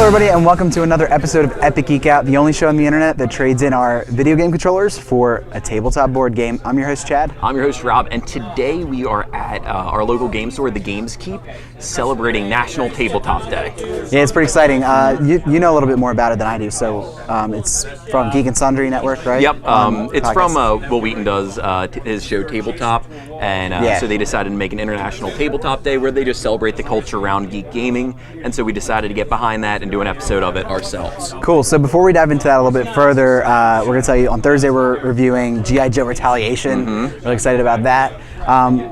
everybody, and welcome to another episode of Epic Geek Out, the only show on the internet that trades in our video game controllers for a tabletop board game. I'm your host, Chad. I'm your host, Rob, and today we are at our local game store, the Games Keep, celebrating National Tabletop Day. Yeah, it's pretty exciting. You know a little bit more about it than I do, so it's from Geek and Sundry Network, right? Yep, it's from Will Wheaton does his show Tabletop, and so they decided to make an International Tabletop Day where they just celebrate the culture around geek gaming, and so we decided to get behind that and do an episode of it ourselves. Cool. So before we dive into that a little bit further, we're going to tell you on Thursday we're reviewing G.I. Joe Retaliation. Really excited about that.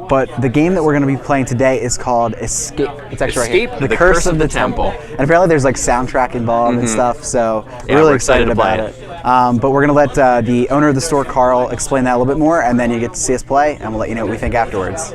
But the game that we're going to be playing today is called Escape. It's actually Escape, right here. The Curse of the Temple. And apparently there's like soundtrack involved and stuff, so we're really excited about it. But we're going to let the owner of the store, Carl, explain that a little bit more, and then you get to see us play, and we'll let you know what we think afterwards.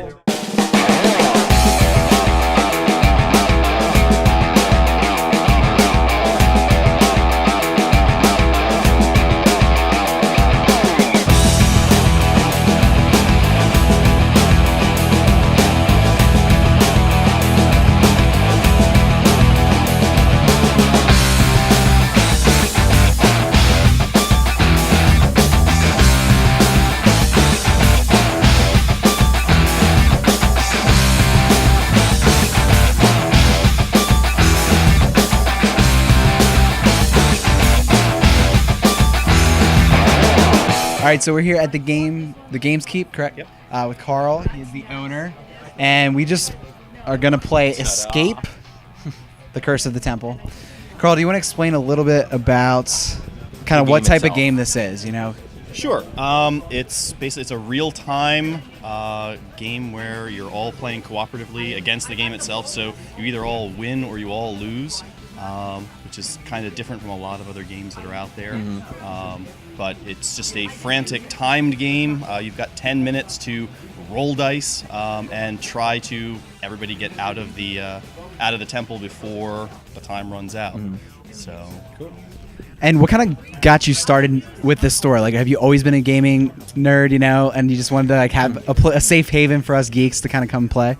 All right, so we're here at the Games Keep, correct? Yep. With Carl, he's the owner, and we just are gonna play Escape, the Curse of the Temple. Carl, do you want to explain a little bit about kind of what type of game this is? You know. Sure. It's basically it's a real-time game where you're all playing cooperatively against the game itself. So you either all win or you all lose, which is kind of different from a lot of other games that are out there. But it's just a frantic, timed game. You've got 10 minutes to roll dice and try to everybody get out of the temple before the time runs out. So cool. And what kind of got you started with this store? Like, have you always been a gaming nerd, you know, and you just wanted to like have a safe haven for us geeks to kind of come play?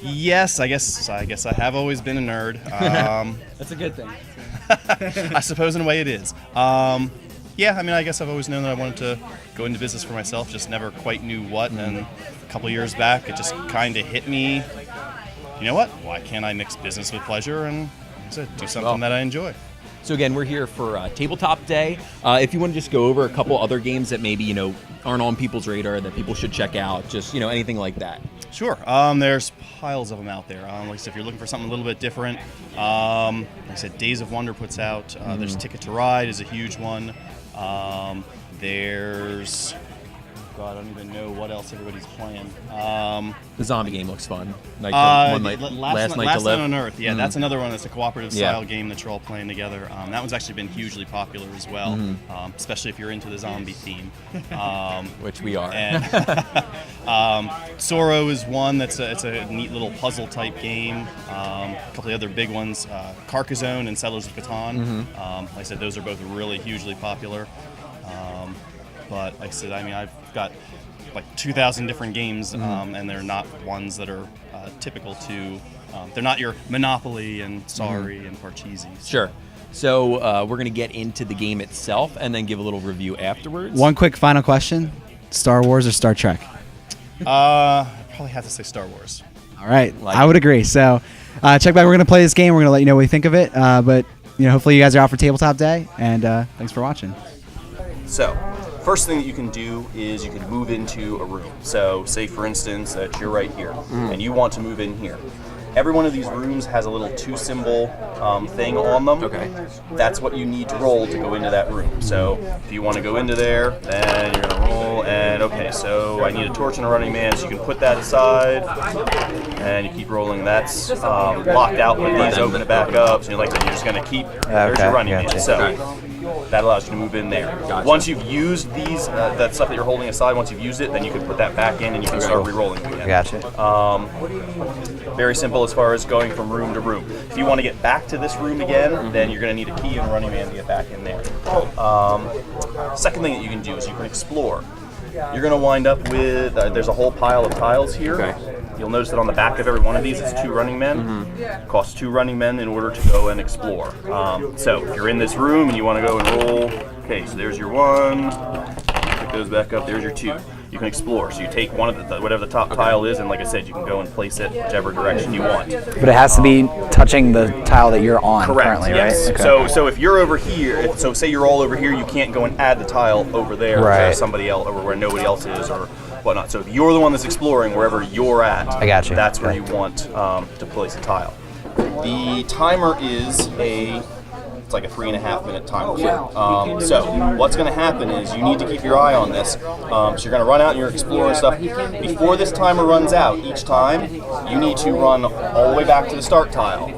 Yes, I guess I have always been a nerd. That's a good thing. I suppose in a way it is. Yeah, I mean, I guess I've always known that I wanted to go into business for myself, just never quite knew what. And a couple years back, it just kind of hit me, you know what? Why can't I mix business with pleasure and like I said, do something that I enjoy? So again, we're here for Tabletop Day. If you want to just go over a couple other games that maybe, aren't on people's radar that people should check out, just, anything like that. Sure. There's piles of them out there. Like I said, if you're looking for something a little bit different, like I said, Days of Wonder puts out. There's Ticket to Ride is a huge one. There's... God, I don't even know what else everybody's playing. The zombie game looks fun. Last Night on Earth. Yeah, that's another one that's a cooperative style game that you're all playing together. That one's actually been hugely popular as well, especially if you're into the zombie theme. Which we are. And Sorrow is one it's a neat little puzzle type game. A couple of other big ones, Carcassonne and Settlers of Catan. Like I said, those are both really hugely popular. But like I said, I mean, I've got like 2,000 different games, and they're not ones that are typical to. They're not your Monopoly and Sorry and Parcheesi. So. Sure. So we're going to get into the game itself and then give a little review afterwards. One quick final question: Star Wars or Star Trek? I probably have to say Star Wars. All right, I would agree. So check back. We're going to play this game. We're going to let you know what we think of it. But hopefully you guys are out for Tabletop Day, and thanks for watching. So. First thing that you can do is you can move into a room. So say for instance that you're right here and you want to move in here. Every one of these rooms has a little 2 symbol thing on them. Okay. That's what you need to roll to go into that room. So if you want to go into there, then you're going to roll and okay, so I need a torch and a running man, so you can put that aside and you keep rolling. That's locked out when these open it back up. So you're just going to keep, there's your running man. So that allows you to move in there. Gotcha. Once you've used these, that stuff that you're holding aside, once you've used it, then you can put that back in and you can start re-rolling again. Gotcha. Very simple as far as going from room to room. If you want to get back to this room again, then you're going to need a key and a running man to get back in there. Second thing that you can do is you can explore. You're going to wind up with, there's a whole pile of tiles here. Okay. you'll notice that on the back of every one of these is 2 running men. It costs 2 running men in order to go and explore. So if you're in this room and you want to go and roll, okay, so there's your 1, pick those back up, there's your 2. You can explore. So you take one of the whatever the top tile is, and like I said, you can go and place it whichever direction you want. But it has to be touching the tile that you're on currently, yes. right? Okay. So if you're over here, so say you're all over here, you can't go and add the tile over there to somebody else, over where nobody else is, or whatnot. So if you're the one that's exploring wherever you're at, I got you. That's where you want to place a tile. The timer is it's like a 3.5-minute timer. So what's going to happen is you need to keep your eye on this. So you're going to run out and you're exploring stuff. Before this timer runs out, each time you need to run all the way back to the start tile.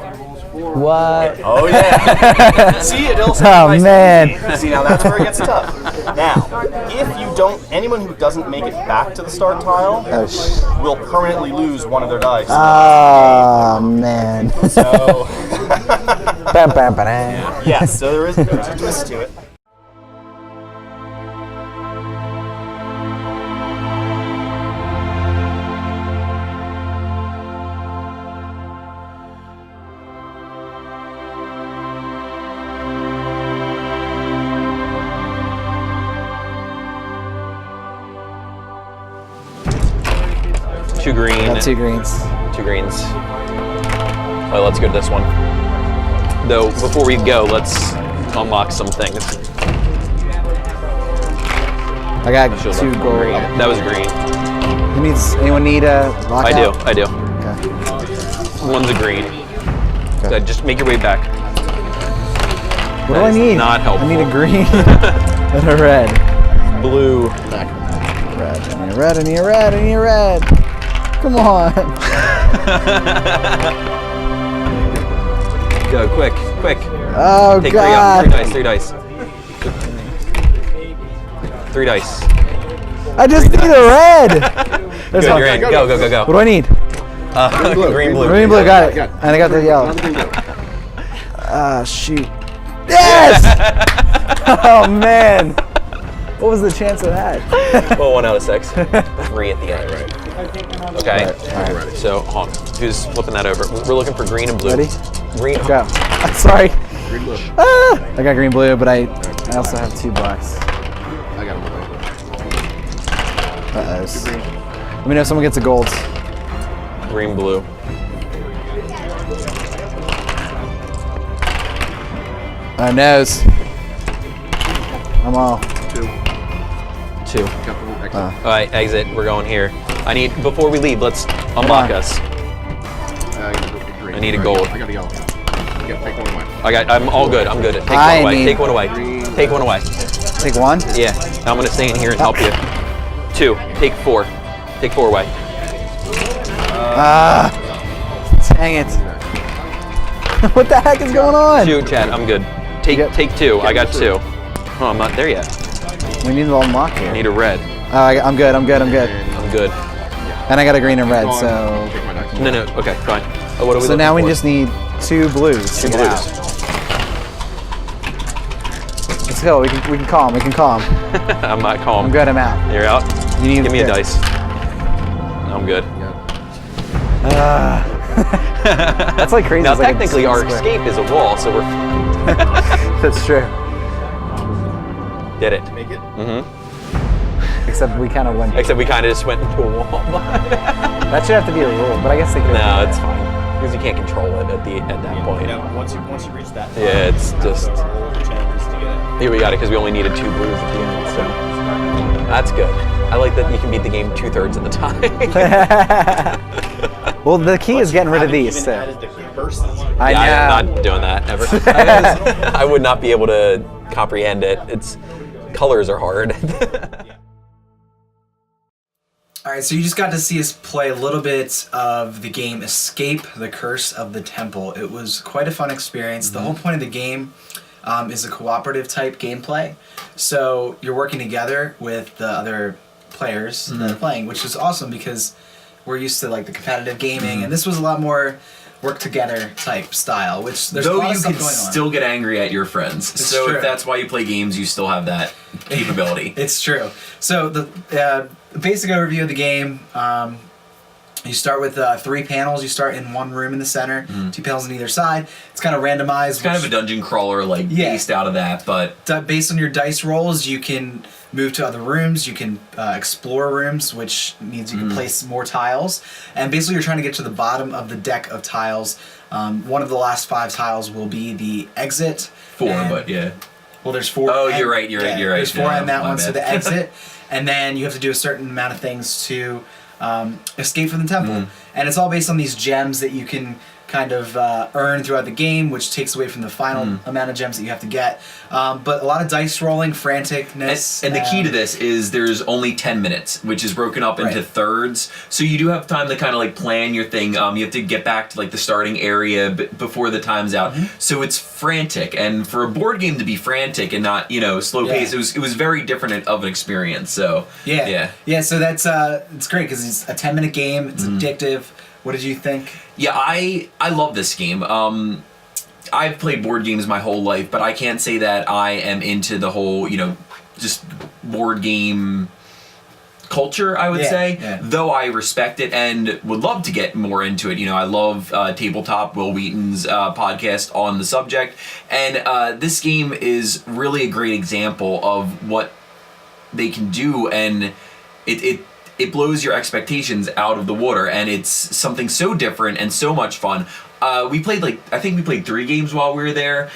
What? Oh yeah. See, it illustrates. Oh man. See, now that's where it gets tough. Now, if you don't, anyone who doesn't make it back to the start tile will permanently lose one of their dice. Oh man. So. Bam, bam, bam. Yes. So there's a twist to it. Two green. Got 2 greens. 2 greens. Oh, let's go to this one. Though, before we go, let's unlock some things. I got Should've 2 left one gold. green. That was green. Anyone need a lockout? I do. Okay. One's a green. Okay. So just make your way back. What do That I is need? not helpful. I need a green and a red. Blue. Red. I need a red. I need a red. I need a red. Come on. Go, quick. Oh, Take God. 3 dice. 3 dice. I just need a red. Good, you're in. Go. What do I need? Green, blue. Green, blue, got it. And I got the yellow. Ah, shoot. Yes! Oh, man. What was the chance of that? Well, 1 out of 6. 3 at the end. Right. Okay. All right. So, who's flipping that over? We're looking for green and blue. Ready? Green. Go. I'm sorry. Green blue. Ah! I got green, blue, but I also have 2 blacks. I got them. Uh-oh. Let me know if someone gets a gold. Green, blue. Oh, nose. I'm all. 2. Couple extra. All right, exit. We're going here. I need, before we leave, let's unlock us. I gotta go for green. I need a gold. I got a yellow. Yeah, take one away. I'm all good. I'm good. Take one I away. need- Take one away. Take one away. Take 1? Yeah. I'm gonna stay in here and help you. 2. Take 4. Take 4 away. Dang it. What the heck is going on? 2, Chad. I'm good. Take 2. I got 2. Oh, I'm not there yet. We need to unlock I here. need a red. I'm good. I'm good. And I got a green and red, Go on, so. take my dice. No. Okay, fine. Oh, what are we So looking now we for? just need 2 blues. 2 to get blues. out. Let's go. We can calm. I'm not calm. I'm good. I'm out. You're out? You need Give me a good. dice. I'm good. That's like crazy. Now, It's like a technically, our square. escape is a wall, so we're... That's true. Did it. Make it. Except we kind of went. Except we kind of just went into a wall. That should have to be a rule, but I guess they could. No, it's fine. Because you can't control it at that point. Yeah, once you reach that. Yeah, it's just... Roll the chances to get it. Here we got it, because we only needed 2 blues at the end, so... That's good. I like that you can beat the game 2/3 of the time. Well, the key is getting rid of these. Even So. added the curses. I know. I'm not doing that ever. I would not be able to comprehend it. Colors are hard. All right, so you just got to see us play a little bit of the game Escape the Curse of the Temple. It was quite a fun experience. The whole point of the game is a cooperative type gameplay. So you're working together with the other players that are playing, which is awesome because we're used to like the competitive gaming, and this was a lot more work together type style, which there's a Though lot you of stuff can going on. still get angry at your friends. So true. if that's why you play games, you still have that capability. It's true. So the basic overview of the game, You start with 3 panels. You start in one room in the center, 2 panels on either side. It's kind of randomized. It's kind of a dungeon crawler, like, based out of that, but... Based on your dice rolls, you can move to other rooms. You can explore rooms, which means you can place more tiles. And basically, you're trying to get to the bottom of the deck of tiles. One of the last 5 tiles will be the exit. 4, but yeah. Well, there's 4. Oh, you're right. There's 4 on that one, so the exit. And then you have to do a certain amount of things to escape from the temple. And it's all based on these gems that you can kind of earn throughout the game, which takes away from the final amount of gems that you have to get. But a lot of dice rolling, franticness. And the key to this is there's only 10 minutes, which is broken up into thirds. So you do have time to kind of like plan your thing. You have to get back to like the starting area before the time's out. So it's frantic. And for a board game to be frantic and not, slow pace, it was very different of an experience. So yeah. So that's it's great because it's a 10-minute game. It's addictive. What did you think? Yeah, I love this game. I've played board games my whole life, but I can't say that I am into the whole, just board game culture, I would say. Yeah. Though I respect it and would love to get more into it. I love Tabletop, Will Wheaton's podcast on the subject. And this game is really a great example of what they can do, and it blows your expectations out of the water, and it's something so different and so much fun. We played I think we played 3 games while we were there.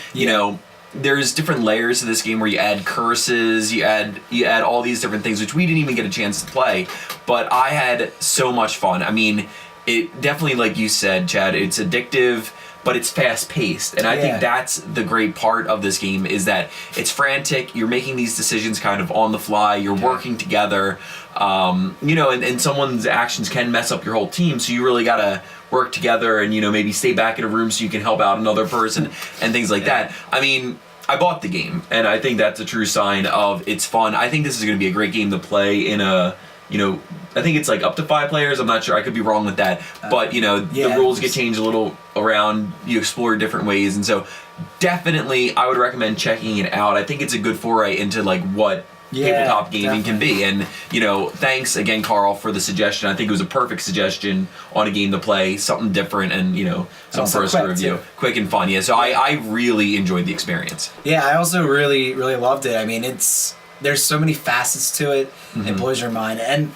There's different layers to this game where you add curses, you add all these different things, which we didn't even get a chance to play. But I had so much fun. I mean, it definitely, like you said, Chad, it's addictive, but it's fast-paced. And I think that's the great part of this game, is that it's frantic, you're making these decisions kind of on the fly, you're working together, and someone's actions can mess up your whole team, so you really gotta work together and, maybe stay back in a room so you can help out another person and things like that. I mean, I bought the game, and I think that's a true sign of it's fun. I think this is going to be a great game to play in a, I think it's like up to 5 players. I'm not sure. I could be wrong with that. But, the rules get changed a little around. You explore different ways. And so definitely I would recommend checking it out. I think it's a good foray into like what tabletop gaming can be. And, thanks again, Carl, for the suggestion. I think it was a perfect suggestion on a game to play, something different and, something for us to review. Quick and fun. Yeah. So I really enjoyed the experience. Yeah, I also really, really loved it. I mean, there's so many facets to it. It blows your mind. And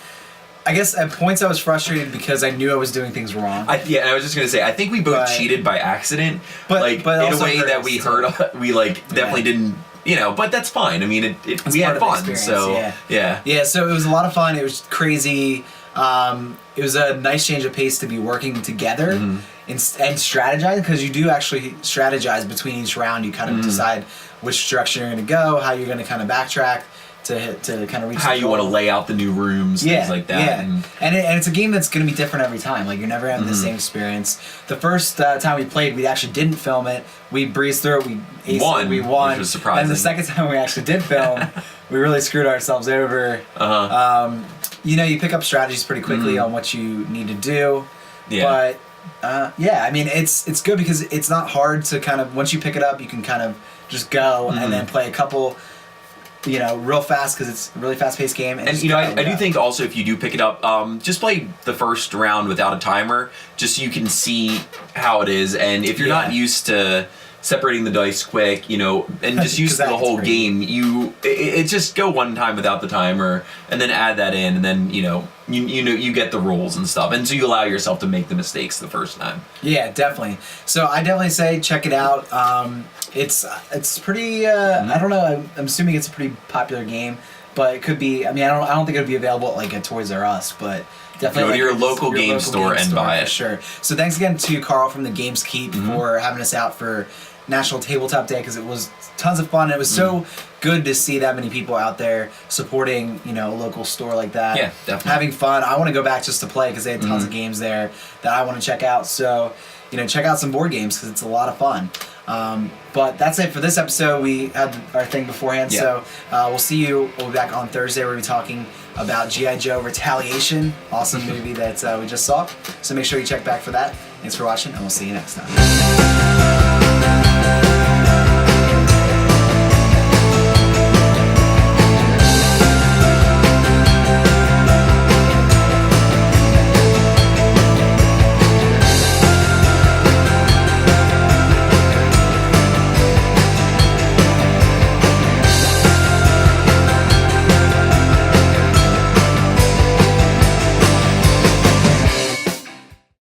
I guess at points I was frustrated because I knew I was doing things wrong. I was just gonna say, I think we both cheated by accident, but in a way that we definitely didn't. But that's fine. I mean, we had fun. So yeah. So it was a lot of fun. It was crazy. It was a nice change of pace to be working together and strategize, because you do actually strategize between each round. You kind of decide which direction you're going to go, how you're going to kind of backtrack to kind of reach how you want to lay out the new rooms, things like that. Yeah. And it's a game that's going to be different every time. Like, you're never having the same experience. The first time we played, we actually didn't film it. We breezed through it. We won, which was surprising. And the second time we actually did film, we really screwed ourselves over. You pick up strategies pretty quickly on what you need to do. Yeah. But I mean, it's good because it's not hard to kind of, once you pick it up, you can kind of just go and then play a couple, real fast, because it's a really fast-paced game. And I do think also, if you do pick it up, just play the first round without a timer, just so you can see how it is. And if you're not used to separating the dice quick, and just used to the whole game, it just go one time without the timer, and then add that in, and then you get the rules and stuff, and so you allow yourself to make the mistakes the first time. Yeah, definitely. So I definitely say check it out. It's pretty. I don't know. I'm assuming it's a pretty popular game, but it could be. I mean, I don't think it would be available at like a Toys R Us, but definitely go to your local game store and buy it. For sure. So thanks again to Carl from the Games Keep for having us out for National Tabletop Day, because it was tons of fun. It was so good to see that many people out there supporting, a local store like that. Yeah, definitely. Having fun. I want to go back just to play, because they had tons of games there that I want to check out. So, check out some board games, because it's a lot of fun. But that's it for this episode. We had our thing beforehand, so we'll see you. We'll be back on Thursday. We're going to be talking about G.I. Joe Retaliation. Awesome movie that we just saw. So make sure you check back for that. Thanks for watching, and we'll see you next time.